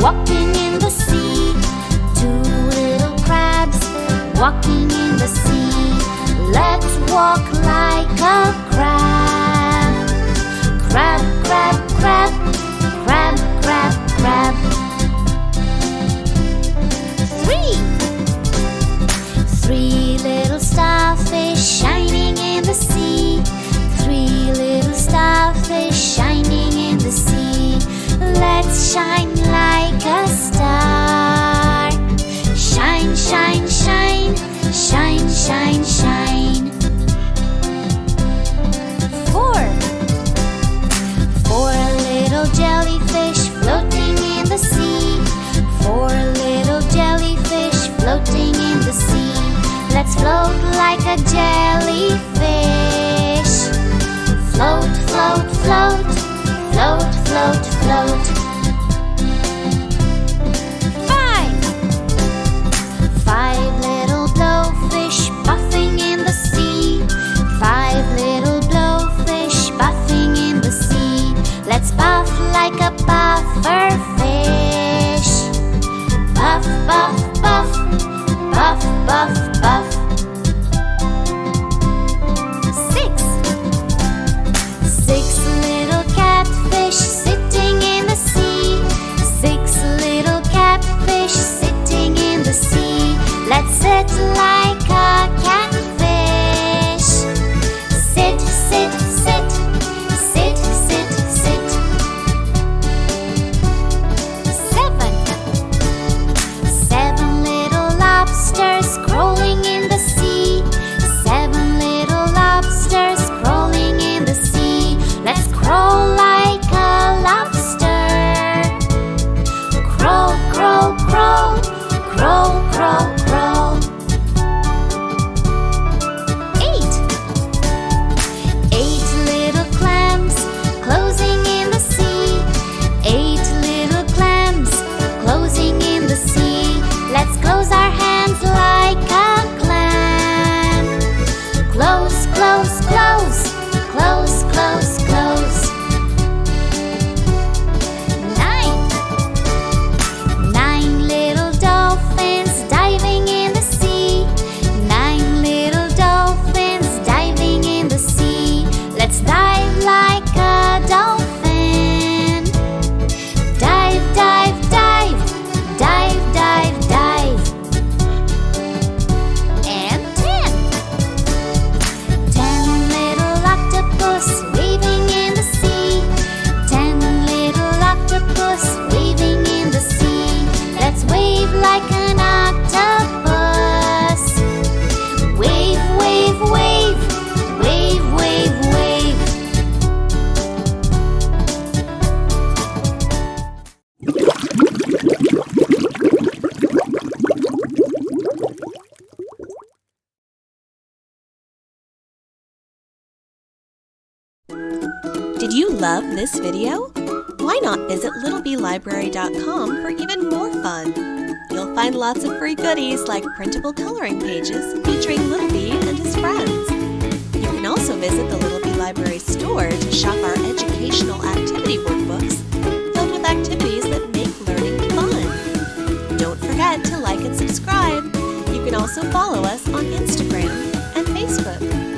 walking in the sea. Two little crabs walking in the sea. Let's walk like a crab. Crab, crab, crab, crab, crab, crab. Three little starfish shining in the sea. Three little starfish shining in the sea. Let's shine like a star. Shine, shine, shine, shine, shine, shine. Four little jellyfish floating in the sea. Four little jellyfish floating in the sea. Let's float like a jellyfish. Float, float, float, float, float, float. Five little blowfish buffing in the sea. Five little blowfish buffing in the sea. Let's buff like a buffer fish. Buff, buff, buff, buff, buff, buff. Six little catfish sitting in the sea. Six little catfish sitting in the sea. Let's sit like a catfish. Sit, sit, sit, sit, sit, sit. Seven little lobsters crawling in the sea. Seven little lobsters crawling in the sea. Let's crawl like a lobster. Crawl, crawl, crawl, crawl, crawl, crawl. Eight little clams closing in the sea. Eight little clams closing in the sea. Let's close our hands like a clam. Close, close, close, close, close, close. Nine little dolphins diving in the sea. Nine little dolphins diving in the sea. Let's dive like a dolphin. Dive, dive, dive, dive, dive, dive. And 10 little octopus waving in the sea. 10 little octopus waving in the sea. Let's wave like an octopus. Wave, wave, wave, wave, wave, wave. Did you love this video? Why not visit littlebelibrary.com for even more fun? You'll find lots of free goodies like printable coloring pages featuring Little Bee and his friends. You can also visit the Little Bee Library store to shop our educational activity workbooks filled with activities that make learning fun. Don't forget to like and subscribe. You can also follow us on Instagram and Facebook.